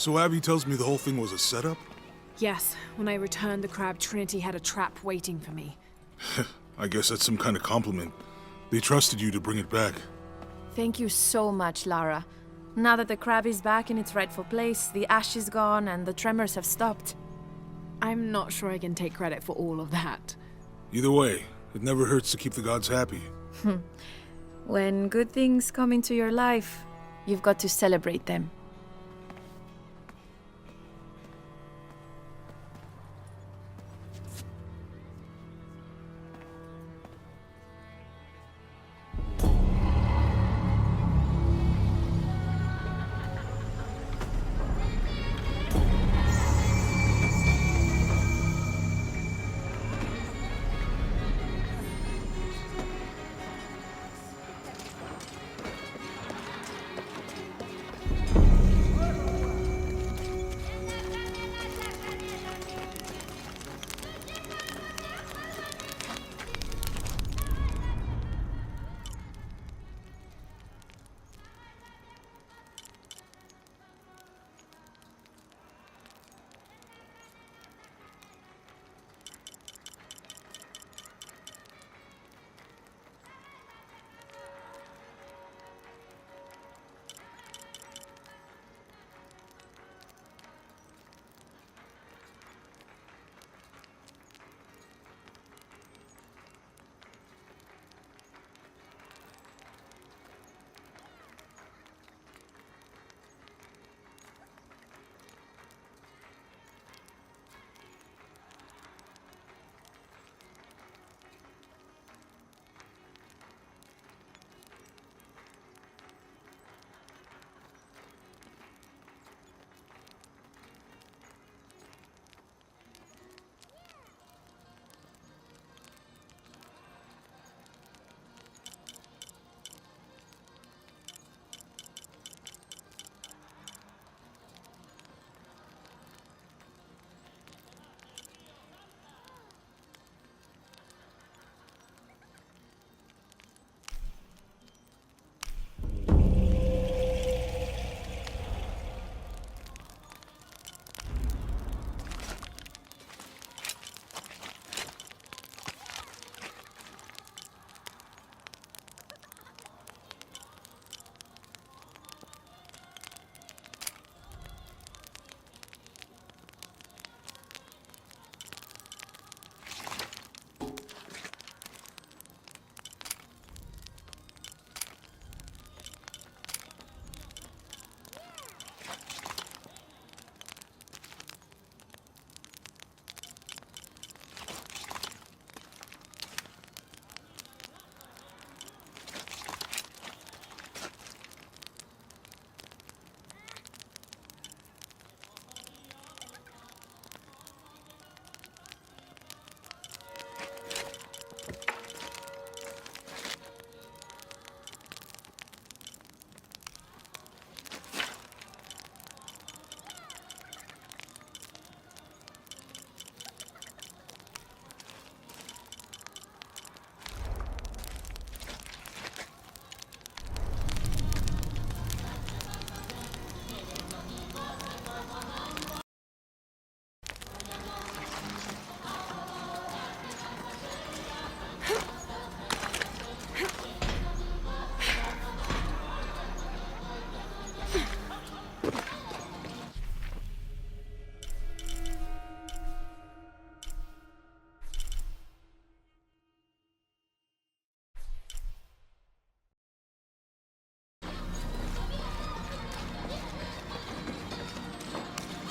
So Abby tells me the whole thing was a setup? Yes, when I returned the crab, Trinity had a trap waiting for me. I guess that's some kind of compliment. They trusted you to bring it back. Thank you so much, Lara. Now that the crab is back in its rightful place, the ash is gone, and the tremors have stopped. I'm not sure I can take credit for all of that. Either way, it never hurts to keep the gods happy. When good things come into your life, you've got to celebrate them.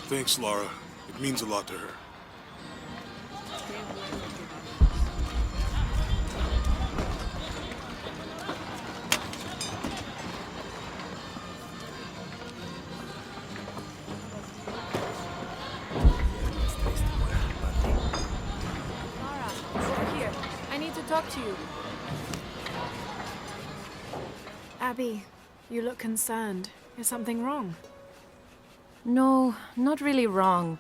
Thanks, Lara. It means a lot to her. Lara, over here. I need to talk to you. Abby, you look concerned. Is something wrong? No, not really wrong.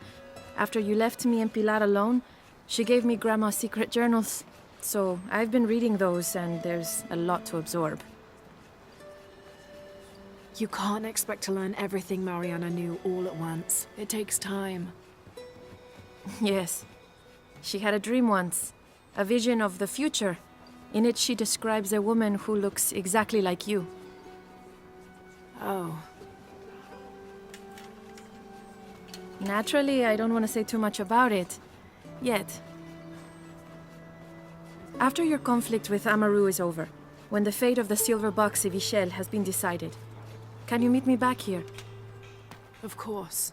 After you left me and Pilar alone, she gave me Grandma's secret journals. So I've been reading those, and there's a lot to absorb. You can't expect to learn everything Mariana knew all at once. It takes time. Yes. She had a dream once. A vision of the future. In it, she describes a woman who looks exactly like you. Oh. Naturally, I don't want to say too much about it. Yet. After your conflict with Amaru is over, when the fate of the silver box Evichel has been decided, can you meet me back here? Of course.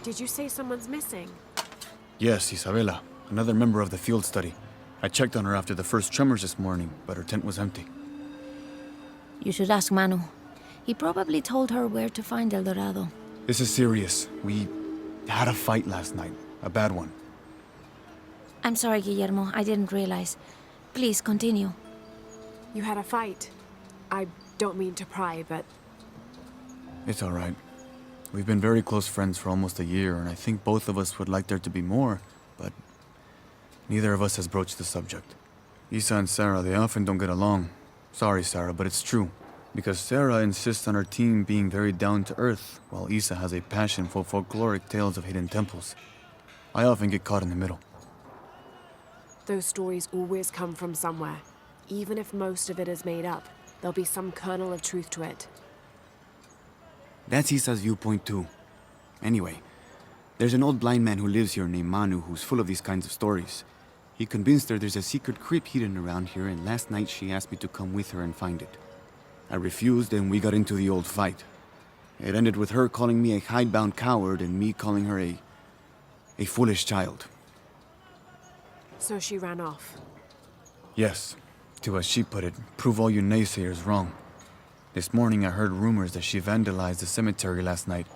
Did you say someone's missing? Yes, Isabela, another member of the field study. I checked on her after the first tremors this morning, but her tent was empty. You should ask Manu. He probably told her where to find El Dorado. This is serious. We had a fight last night. A bad one. I'm sorry, Guillermo. I didn't realize. Please, continue. You had a fight. I don't mean to pry, but It's all right. We've been very close friends for almost a year, and I think both of us would like there to be more, but neither of us has broached the subject. Isa and Sarah, they often don't get along. Sorry, Sarah, but it's true. Because Sarah insists on her team being very down-to-earth, while Isa has a passion for folkloric tales of hidden temples. I often get caught in the middle. those stories always come from somewhere. Even if most of it is made up, there'll be some kernel of truth to it. That's Isa's viewpoint too. Anyway, there's an old blind man who lives here named Manu who's full of these kinds of stories. He convinced her there's a secret crypt hidden around here, and last night she asked me to come with her and find it. I refused, and we got into the old fight. It ended with her calling me a hidebound coward and me calling her a foolish child. So she ran off. Yes, to as she put it, prove all you naysayers wrong. This morning I heard rumors that she vandalized the cemetery last night.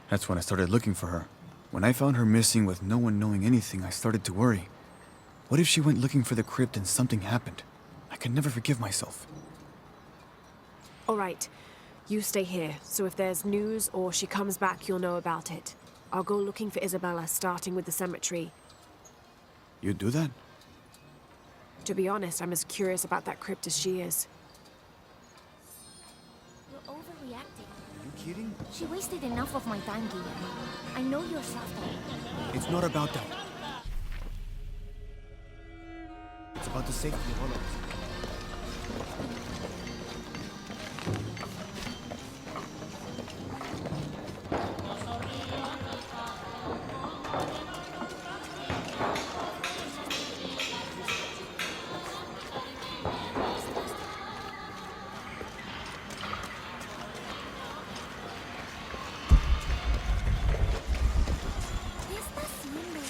That's when I started looking for her. When I found her missing with no one knowing anything, I started to worry. What if she went looking for the crypt and something happened? I can never forgive myself. All right, you stay here, so if there's news or she comes back, you'll know about it. I'll go looking for Isabella, starting with the cemetery. You do that? To be honest, I'm as curious about that crypt as she is. You're overreacting. Are you kidding? She wasted enough of my time, Guillermo. I know you're soft on it. It's not about that. It's about the safety of all of us. ¿Qué está haciendo?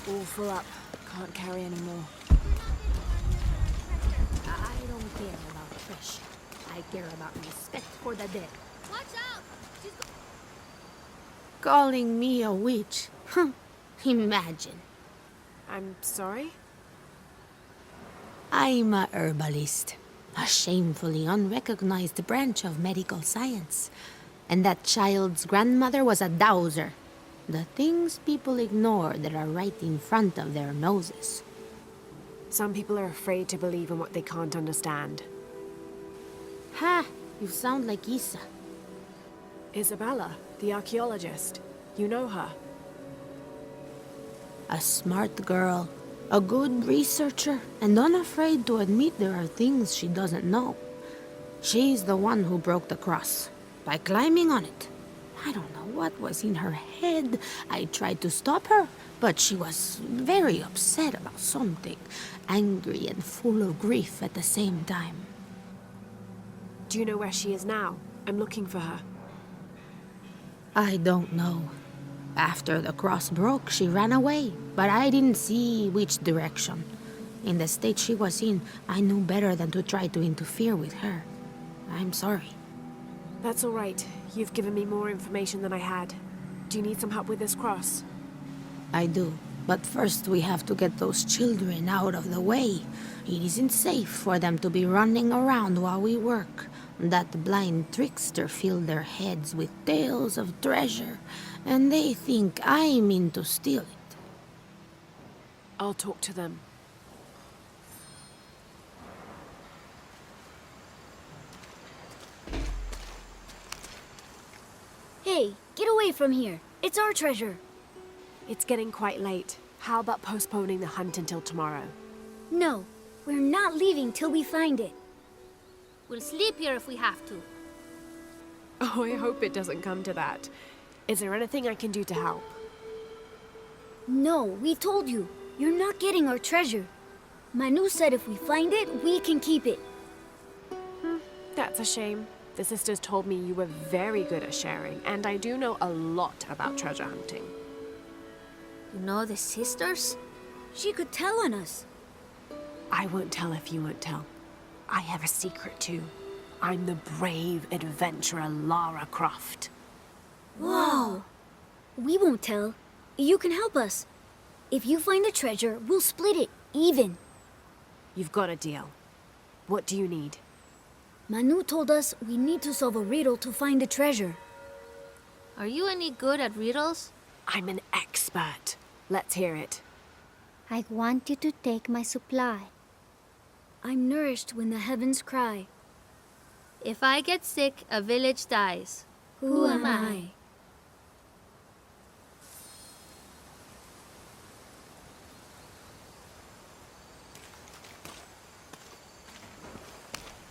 All full up. Can't carry any more. I don't care about fish. I care about respect for the dead. Watch out! Calling me a witch? Huh. Imagine. I'm sorry? I'm a herbalist. A shamefully unrecognized branch of medical science. And that child's grandmother was a dowser. The things people ignore that are right in front of their noses. Some people are afraid to believe in what they can't understand. Ha! You sound like Isa. Isabella, the archaeologist. You know her. A smart girl. A good researcher. And unafraid to admit there are things she doesn't know. She's the one who broke the cross. by climbing on it. I don't know what was in her head. I tried to stop her, but she was very upset about something, angry and full of grief at the same time. Do you know where she is now? I'm looking for her. I don't know. After the cross broke, she ran away, but I didn't see which direction. In the state she was in, I knew better than to try to interfere with her. I'm sorry. That's all right. You've given me more information than I had. Do you need some help with this cross? I do. But first we have to get those children out of the way. It isn't safe for them to be running around while we work. That blind trickster filled their heads with tales of treasure, and they think I mean to steal it. I'll talk to them. Hey, get away from here. It's our treasure. It's getting quite late. How about postponing the hunt until tomorrow? No, we're not leaving till we find it. We'll sleep here if we have to. Oh, I hope it doesn't come to that. Is there anything I can do to help? No, we told you. You're not getting our treasure. Manu said if we find it, we can keep it. That's a shame. The sisters told me you were very good at sharing, and I do know a lot about treasure hunting. You know the sisters? She could tell on us. I won't tell if you won't tell. I have a secret too. I'm the brave adventurer Lara Croft. Whoa! We won't tell. You can help us. If you find the treasure, we'll split it, even. You've got a deal. What do you need? Manu told us we need to solve a riddle to find the treasure. Are you any good at riddles? I'm an expert. Let's hear it. I want you to take my supply. I'm nourished when the heavens cry. If I get sick, a village dies. Who am I?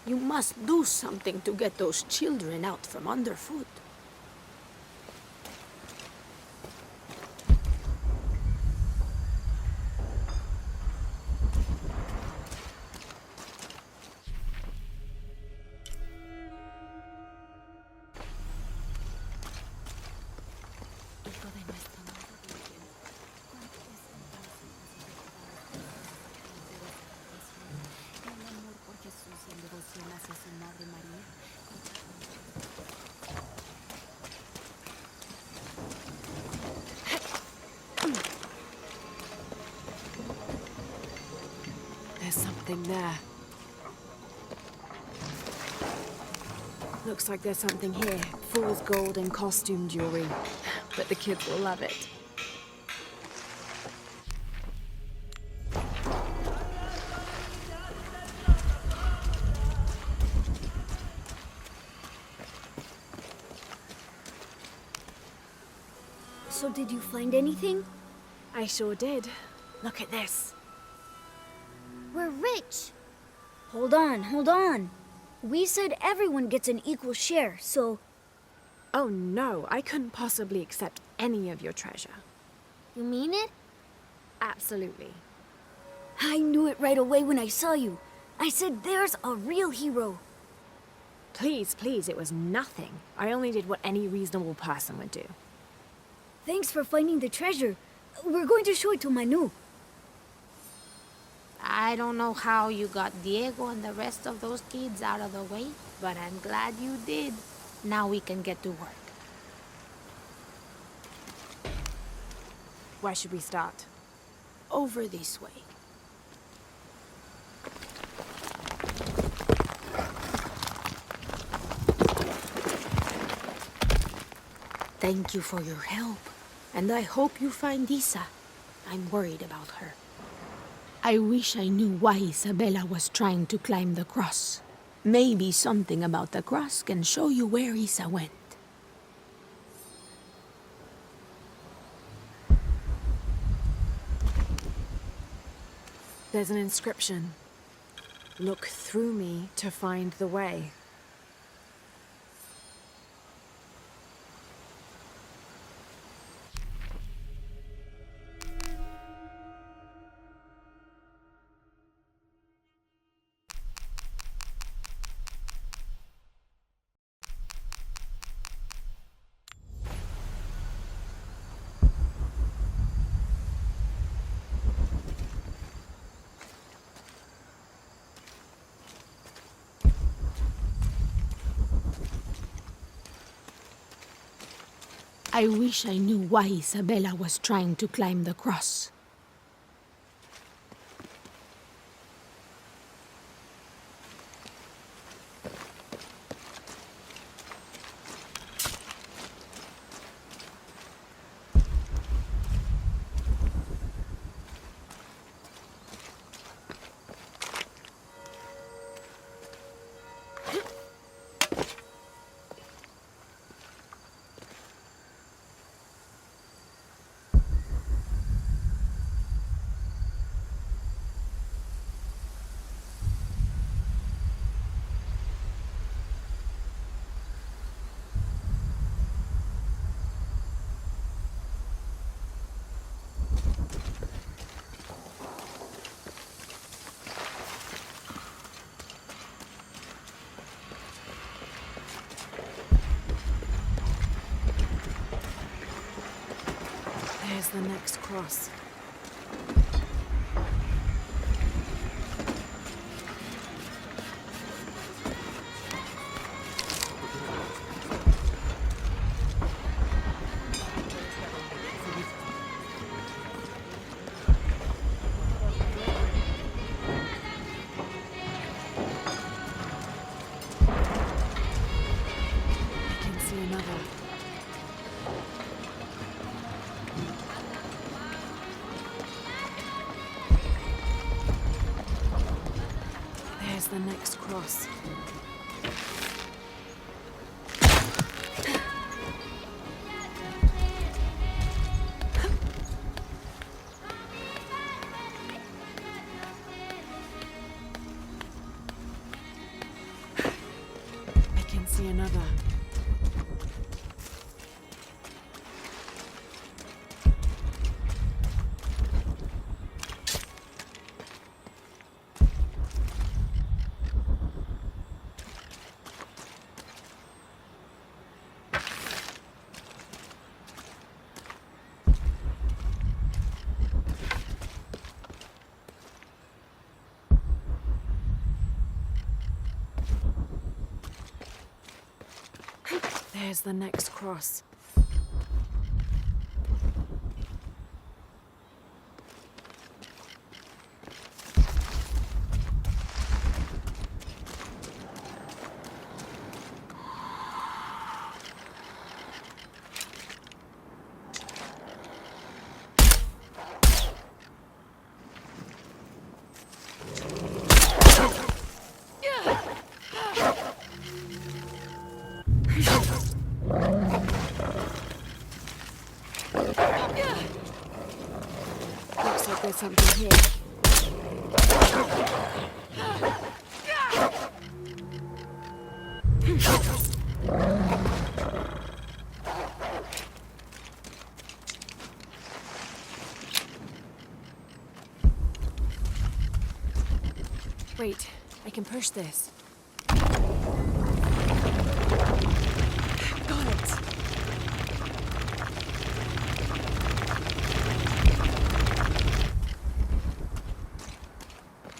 You must do something to get those children out from underfoot. There's something there. Looks like there's something here. Fool's gold and costume jewelry. But the kids will love it. So did you find anything? I sure did. Look at this. We're rich. Hold on, hold on. We said everyone gets an equal share, so... Oh no, I couldn't possibly accept any of your treasure. You mean it? Absolutely. I knew it right away when I saw you. I said there's a real hero. Please, please, it was nothing. I only did what any reasonable person would do. Thanks for finding the treasure. We're going to show it to Manu. I don't know how you got Diego and the rest of those kids out of the way, but I'm glad you did. Now we can get to work. Where should we start? Over this way. Thank you for your help, and I hope you find Isa. I'm worried about her. I wish I knew why Isabella was trying to climb the cross. Maybe something about the cross can show you where Isa went. There's an inscription. Look through me to find the way. I wish I knew why Isabella was trying to climb the cross. There's the next cross. I can see another. There's the next cross. I can see another. There's the next cross. Looks like there's something here. Wait, I can push this. Got it.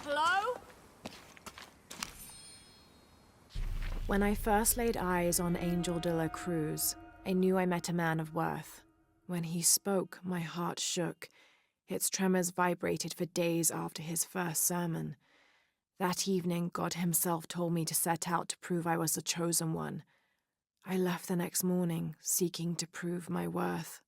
Hello? When I first laid eyes on Angel de la Cruz, I knew I met a man of worth. When he spoke, my heart shook. Its tremors vibrated for days after his first sermon. That evening, God himself told me to set out to prove I was the chosen one. I left the next morning, seeking to prove my worth.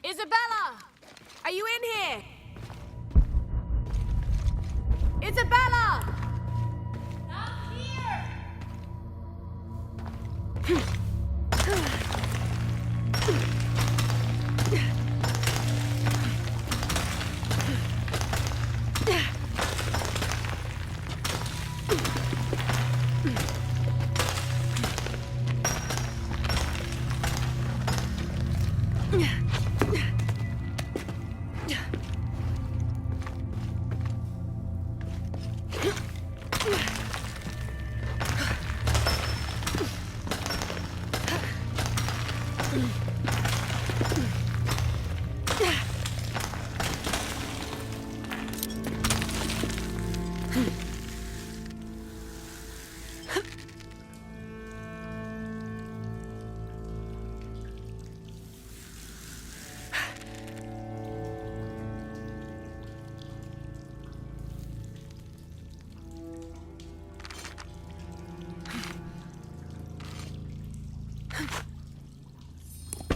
Isabella! Are you in here? Isabella! Not here!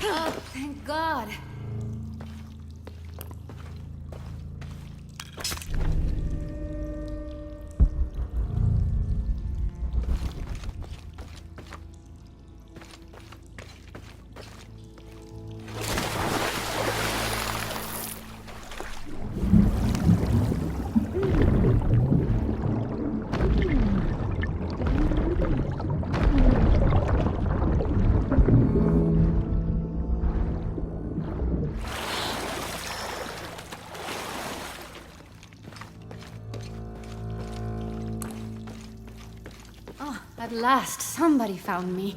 Oh, thank God. Oh, at last, somebody found me.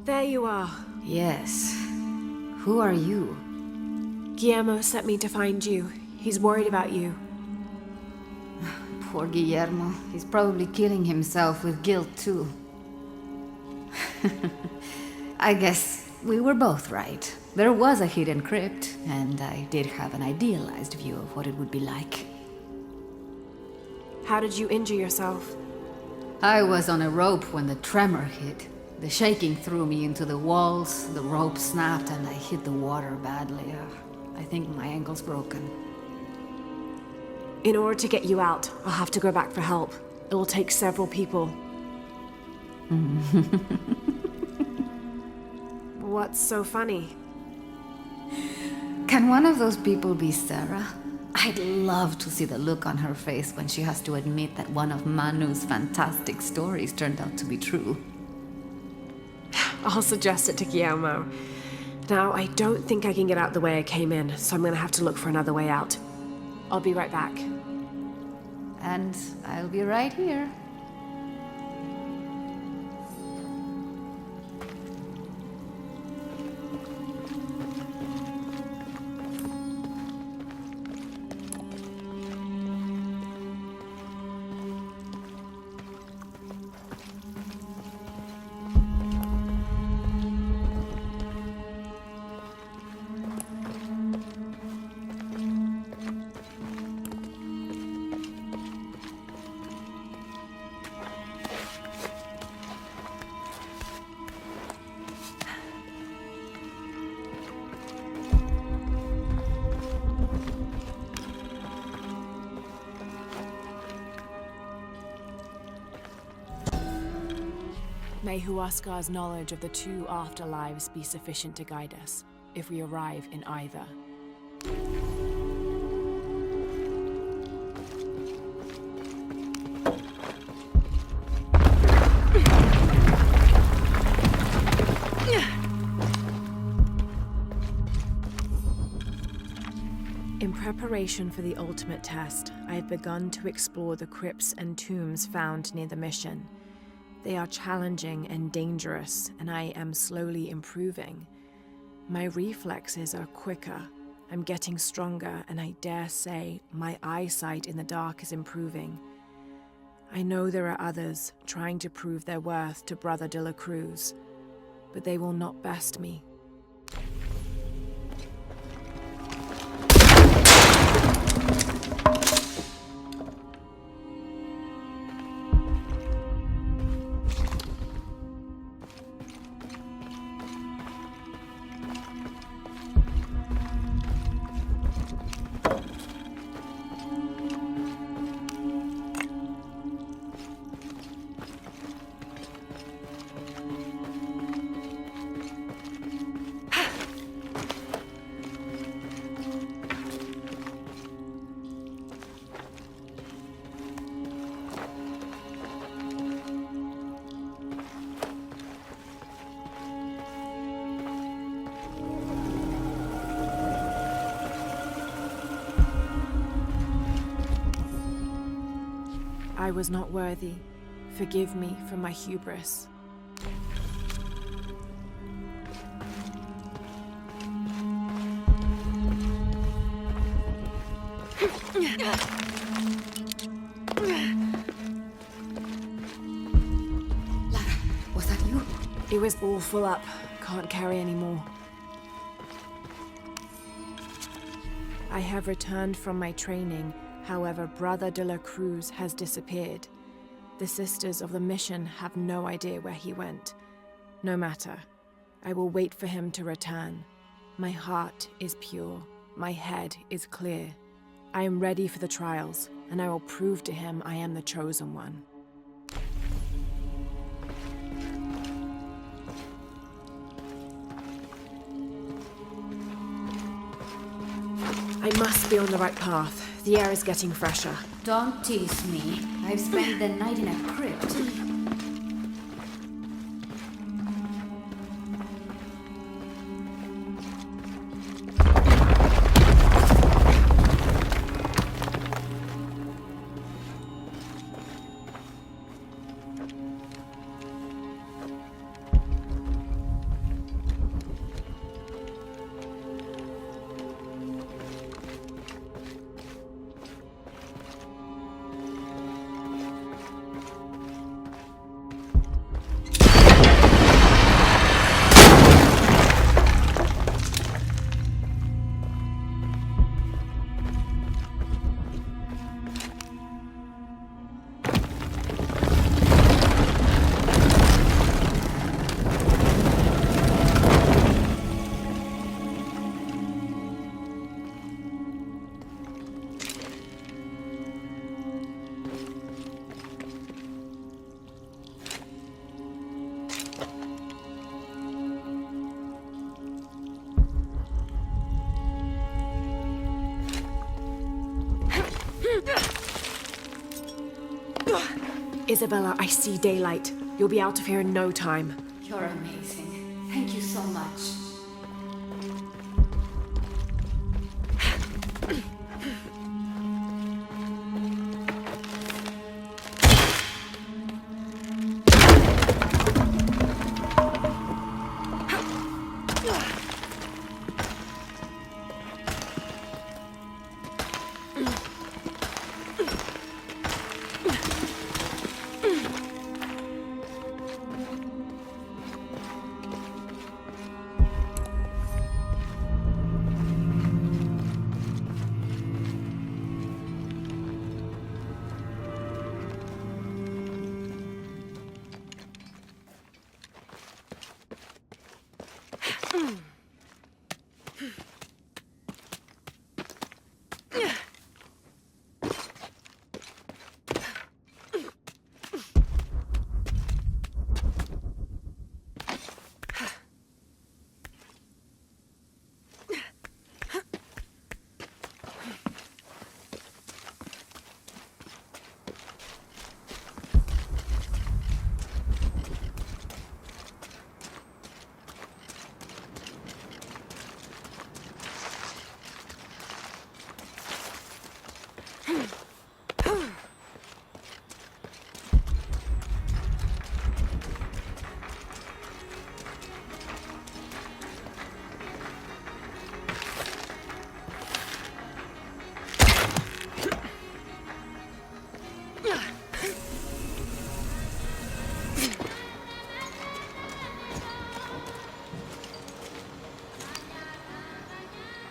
There you are. Yes. Who are you? Guillermo sent me to find you. He's worried about you. Poor Guillermo. He's probably killing himself with guilt, too. I guess we were both right. There was a hidden crypt, and I did have an idealized view of what it would be like. How did you injure yourself? I was on a rope when the tremor hit. The shaking threw me into the walls, the rope snapped, and I hit the water badly. I think my ankle's broken. In order to get you out, I'll have to go back for help. It'll take several people. What's so funny? Can one of those people be Sarah? I'd love to see the look on her face when she has to admit that one of Manu's fantastic stories turned out to be true. I'll suggest it to Guillermo. Now, I don't think I can get out the way I came in, so I'm gonna have to look for another way out. I'll be right back. And I'll be right here. May Huascar's knowledge of the two afterlives be sufficient to guide us, if we arrive in either. In preparation for the ultimate test, I have begun to explore the crypts and tombs found near the mission. They are challenging and dangerous, and I am slowly improving. My reflexes are quicker, I'm getting stronger, and I dare say my eyesight in the dark is improving. I know there are others trying to prove their worth to Brother de la Cruz, but they will not best me. I was not worthy. Forgive me for my hubris. Lara, was that you? It was all full up. Can't carry anymore. I have returned from my training. However, Brother de la Cruz has disappeared. The sisters of the mission have no idea where he went. No matter. I will wait for him to return. My heart is pure. My head is clear. I am ready for the trials, and I will prove to him I am the chosen one. I must be on the right path. The air is getting fresher. Don't tease me. I've spent the night in a crypt. Isabella, I see daylight. You'll be out of here in no time. You're amazing. Thank you so much.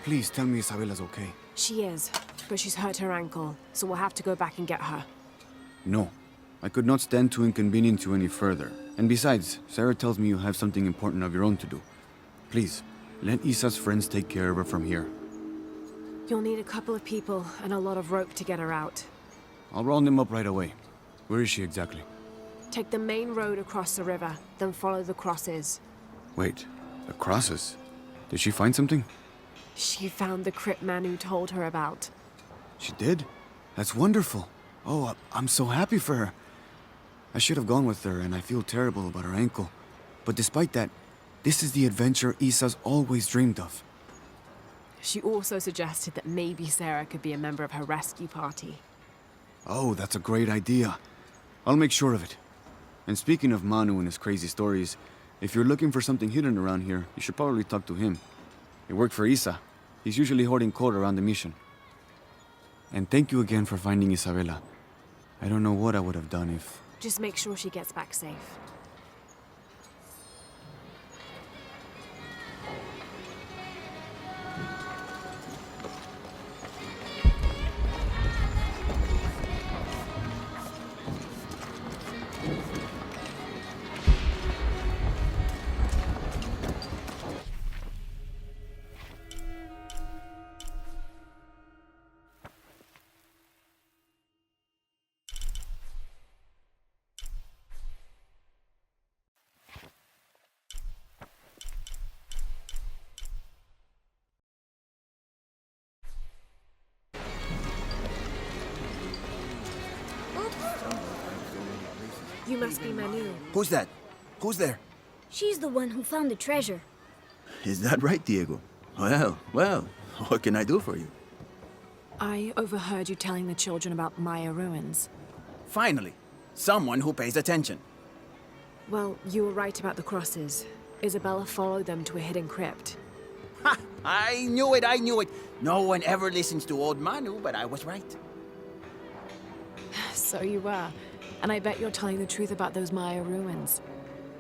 Please tell me Isabella's okay. She is, but she's hurt her ankle, so we'll have to go back and get her. No. I could not stand to inconvenience you any further. And besides, Sarah tells me you have something important of your own to do. Please, let Isa's friends take care of her from here. You'll need a couple of people and a lot of rope to get her out. I'll round them up right away. Where is she exactly? Take the main road across the river, then follow the crosses. Wait, the crosses? Did she find something? She found the crypt man who told her about. She did? That's wonderful. Oh, I'm so happy for her. I should have gone with her, and I feel terrible about her ankle. But despite that, this is the adventure Isa's always dreamed of. She also suggested that maybe Sarah could be a member of her rescue party. Oh, that's a great idea. I'll make sure of it. And speaking of Manu and his crazy stories, if you're looking for something hidden around here, you should probably talk to him. He worked for Isa. He's usually hoarding coal around the mission. And thank you again for finding Isabela. I don't know what I would have done if... Just make sure she gets back safe. You must be Manu. Who's that? Who's there? She's the one who found the treasure. Is that right, Diego? Well, what can I do for you? I overheard you telling the children about Maya ruins. Finally, someone who pays attention. Well, you were right about the crosses. Isabella followed them to a hidden crypt. Ha! I knew it! No one ever listens to old Manu, but I was right. So you were. And I bet you're telling the truth about those Maya ruins.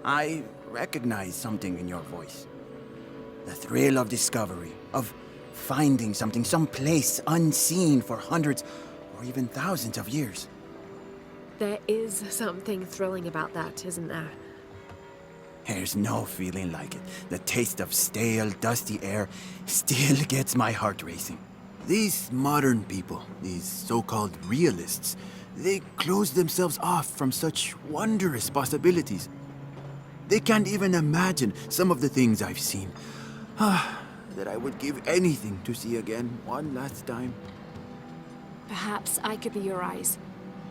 I recognize something in your voice. The thrill of discovery, of finding something someplace unseen for hundreds or even thousands of years. There is something thrilling about that, isn't there? There's no feeling like it. The taste of stale, dusty air still gets my heart racing. These modern people, these so-called realists, they close themselves off from such wondrous possibilities. They can't even imagine some of the things I've seen. That I would give anything to see again one last time. Perhaps I could be your eyes,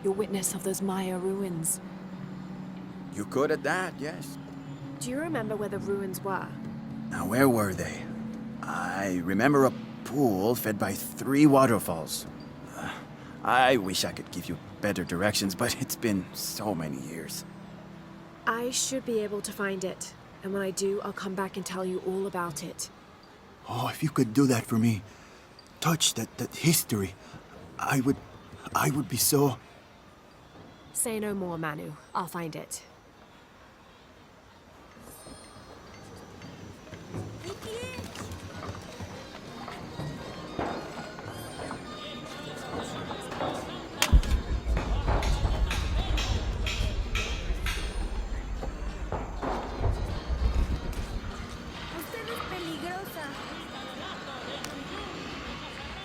your witness of those Maya ruins. You could at that, yes. Do you remember where the ruins were? Now, where were they? I remember a pool fed by 3 waterfalls. I wish I could give you better directions, but it's been so many years. I should be able to find it. And when I do, I'll come back and tell you all about it. Oh, if you could do that for me. Touch that history. I would be so... Say no more, Manu. I'll find it.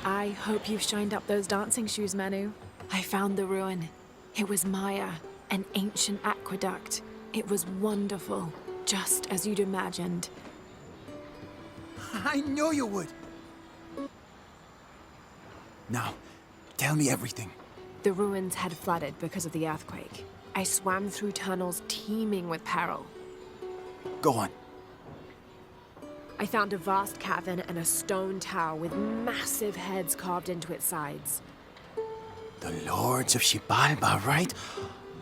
I hope you've shined up those dancing shoes, Manu. I found the ruin. It was Maya, an ancient aqueduct. It was wonderful, just as you'd imagined. I knew you would! Now, tell me everything. The ruins had flooded because of the earthquake. I swam through tunnels teeming with peril. Go on. I found a vast cavern and a stone tower with massive heads carved into its sides. The Lords of Xibalba, right?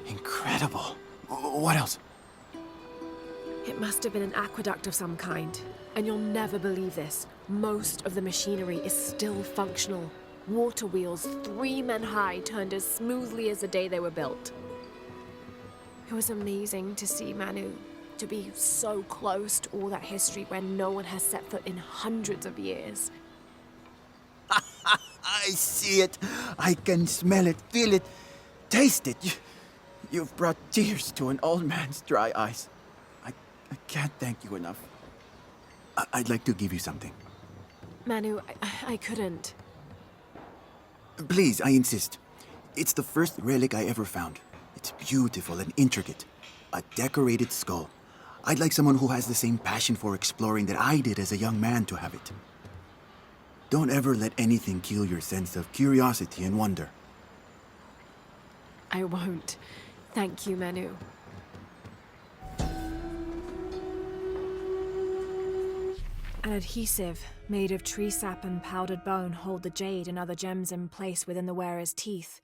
Incredible. What else? It must have been an aqueduct of some kind. And you'll never believe this. Most of the machinery is still functional. Water wheels 3 men high turned as smoothly as the day they were built. It was amazing to see, Manu. To be so close to all that history where no one has set foot in hundreds of years. I see it. I can smell it, feel it, taste it. You've brought tears to an old man's dry eyes. I can't thank you enough. I'd like to give you something. Manu, I couldn't. Please, I insist. It's the first relic I ever found. It's beautiful and intricate. A decorated skull. I'd like someone who has the same passion for exploring that I did as a young man to have it. Don't ever let anything kill your sense of curiosity and wonder. I won't. Thank you, Manu. An adhesive made of tree sap and powdered bone hold the jade and other gems in place within the wearer's teeth.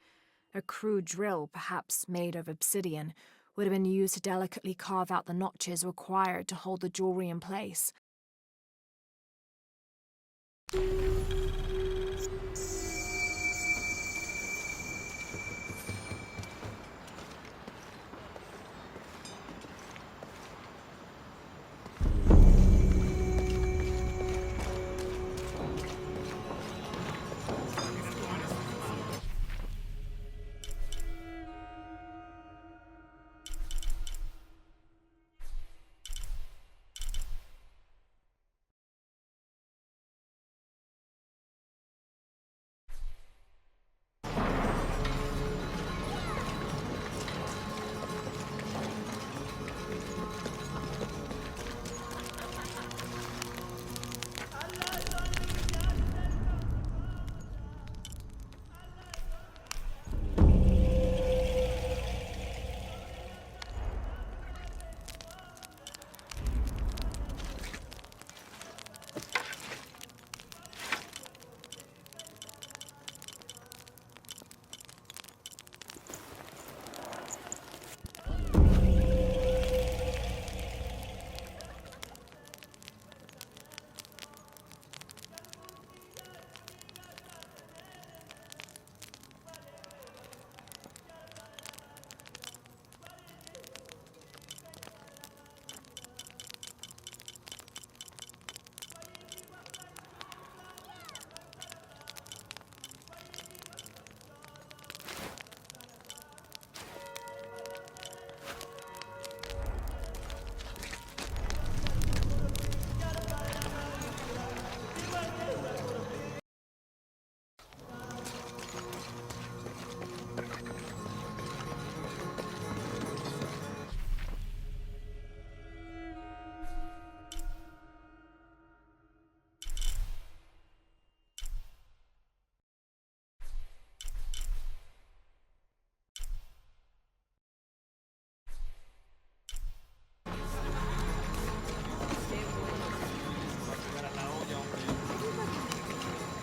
A crude drill, perhaps made of obsidian, would have been used to delicately carve out the notches required to hold the jewelry in place.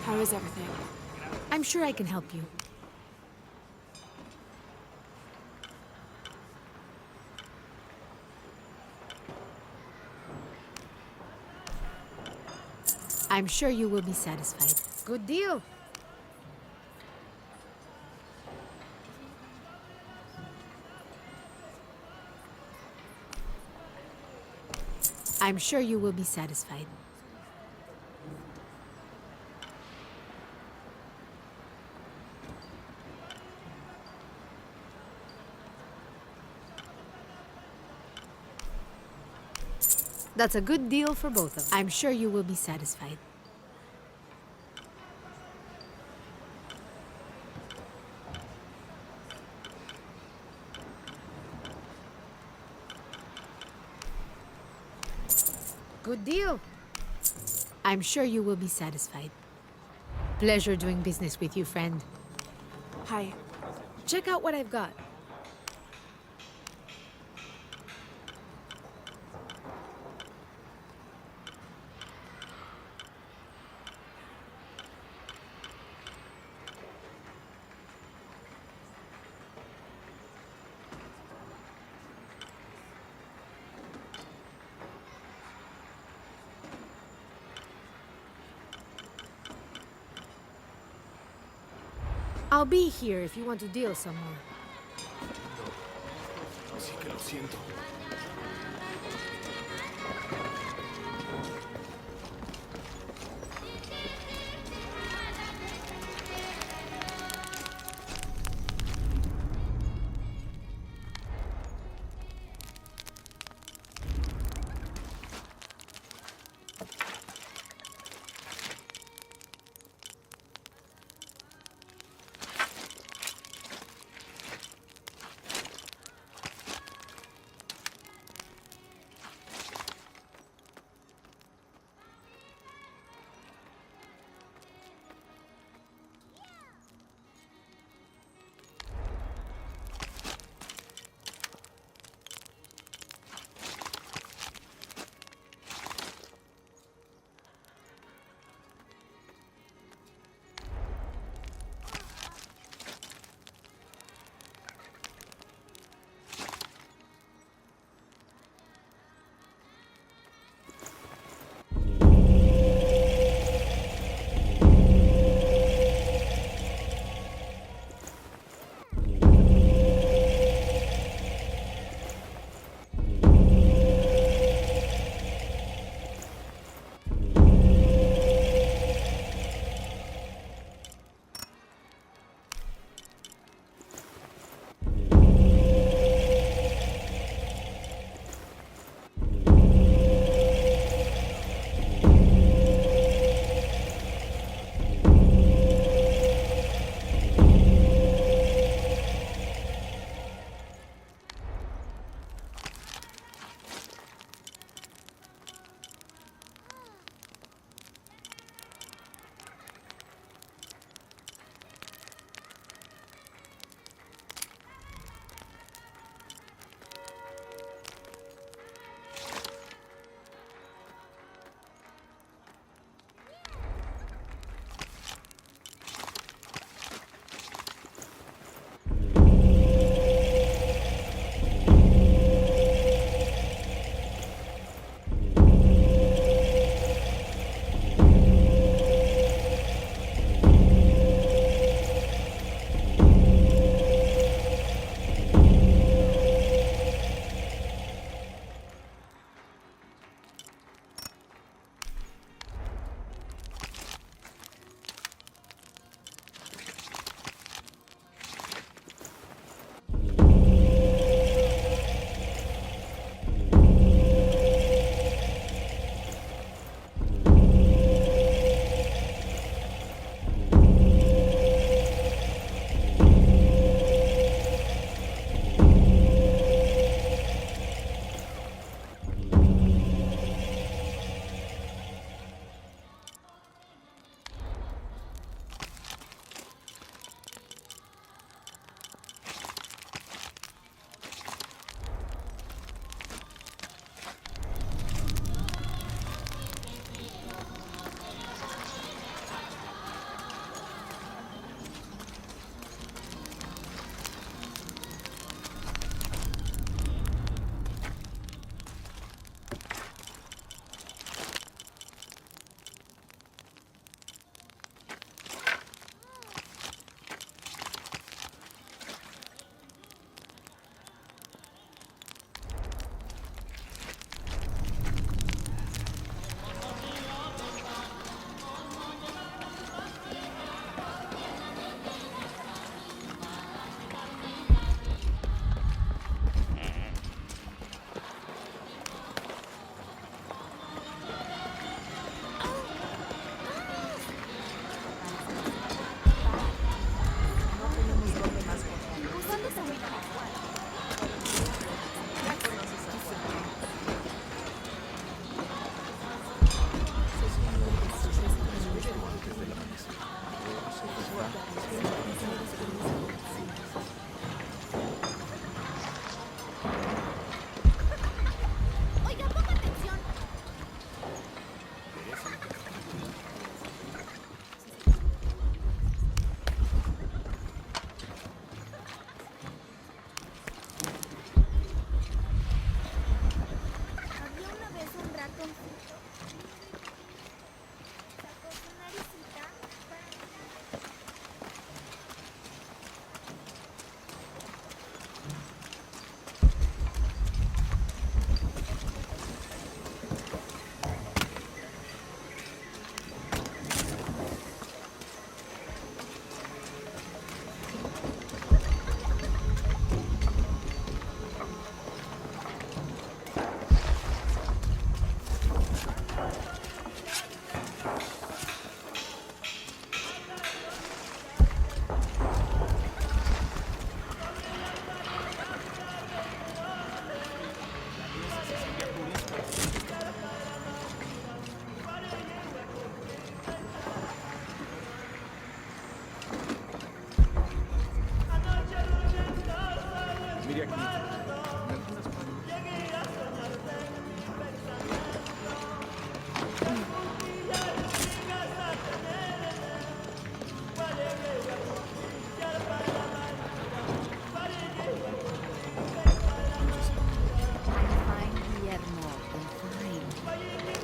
How is everything? I'm sure I can help you. I'm sure you will be satisfied. Good deal. I'm sure you will be satisfied. That's a good deal for both of us. I'm sure you will be satisfied. Good deal. I'm sure you will be satisfied. Pleasure doing business with you, friend. Hi. Check out what I've got. I'll be here if you want to deal some more. Así que lo siento.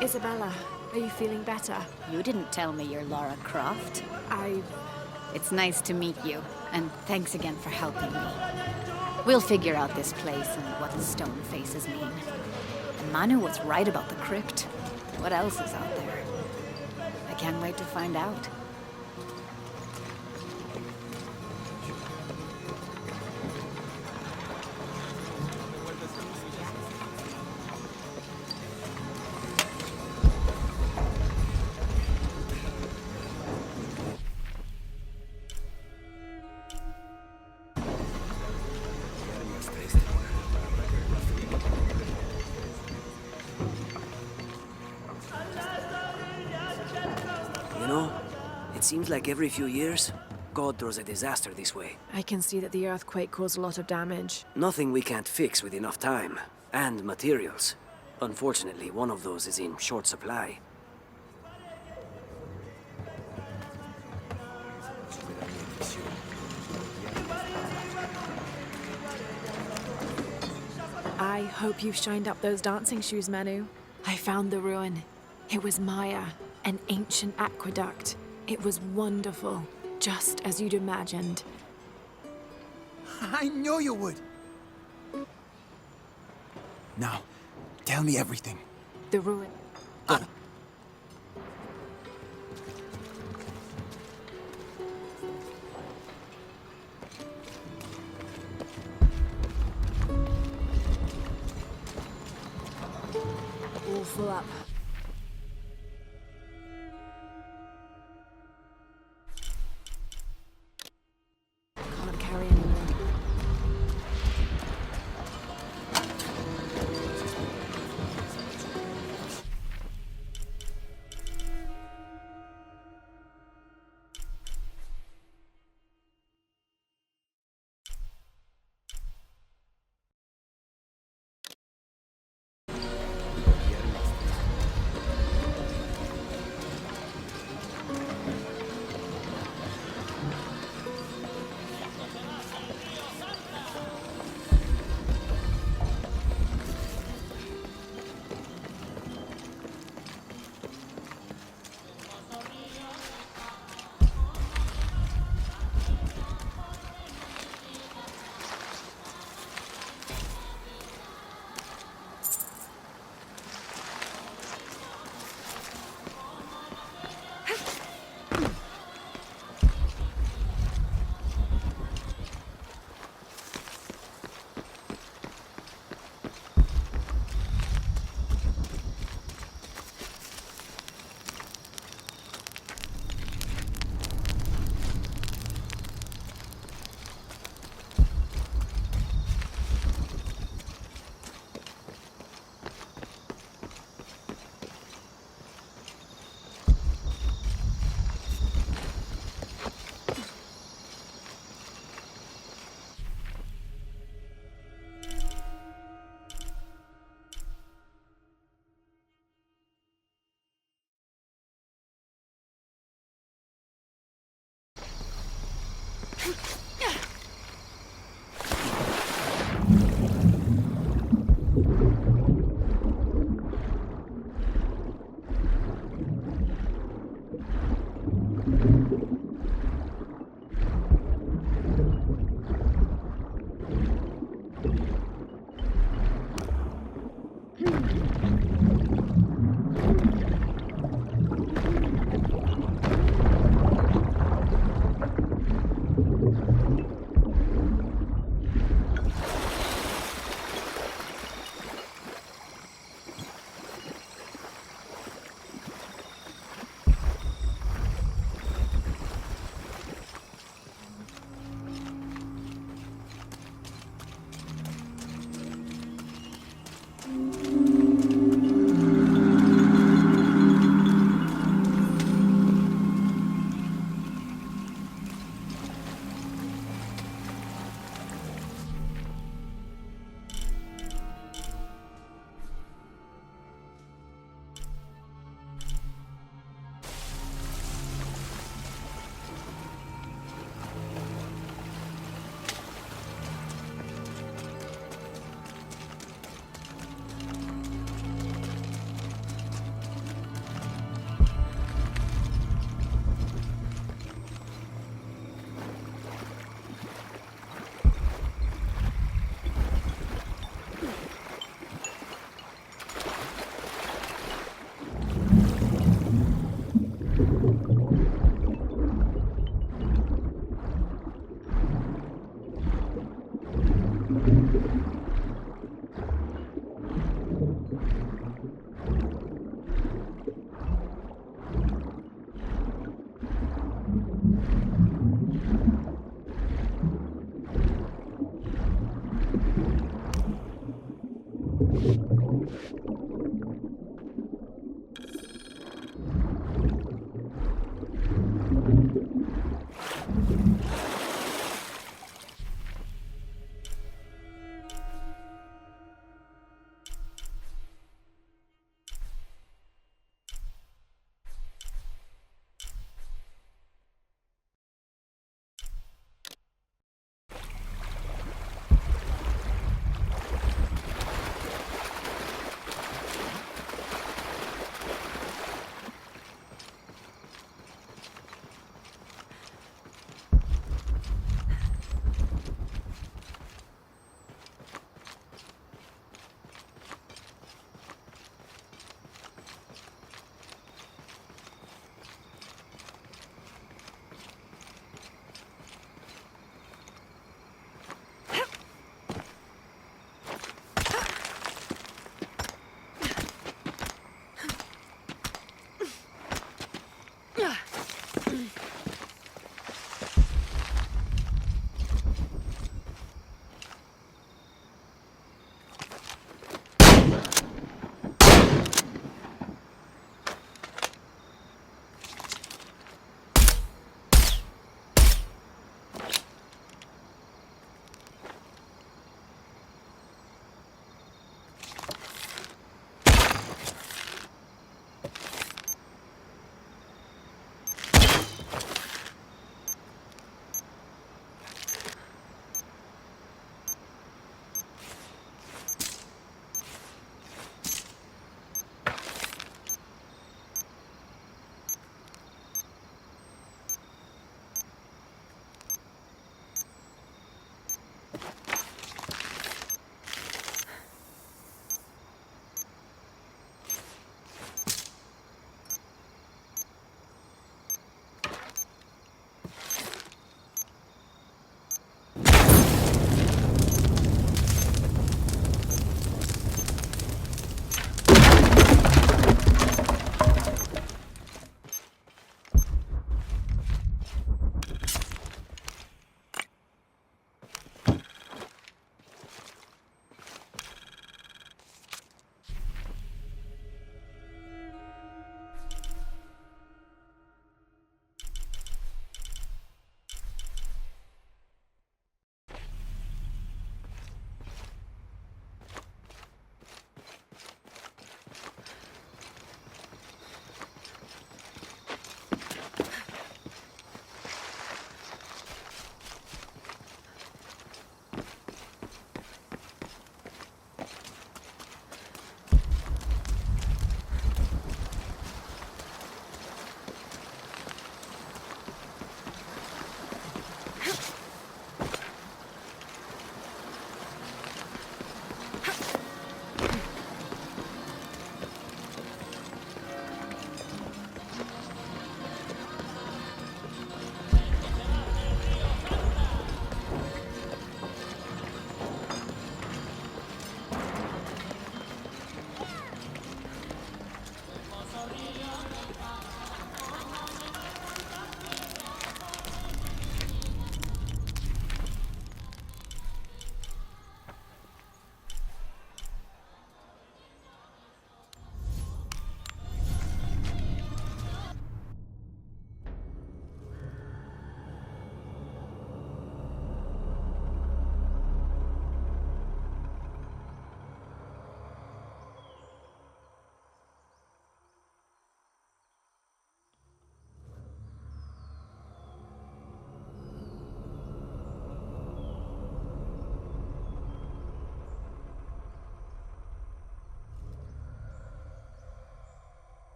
Isabella, are you feeling better? You didn't tell me you're Lara Croft. It's nice to meet you, and thanks again for helping me. We'll figure out this place and what the stone faces mean. And Manu was right about the crypt. What else is out there? I can't wait to find out. You know, it seems like every few years, God throws a disaster this way. I can see that the earthquake caused a lot of damage. Nothing we can't fix with enough time. And materials. Unfortunately, one of those is in short supply. I hope you've shined up those dancing shoes, Manu. I found the ruin. It was Maya, an ancient aqueduct. It was wonderful, just as you'd imagined. I know you would. Now, tell me everything. The ruin. Go. All full up. Can't carry any more.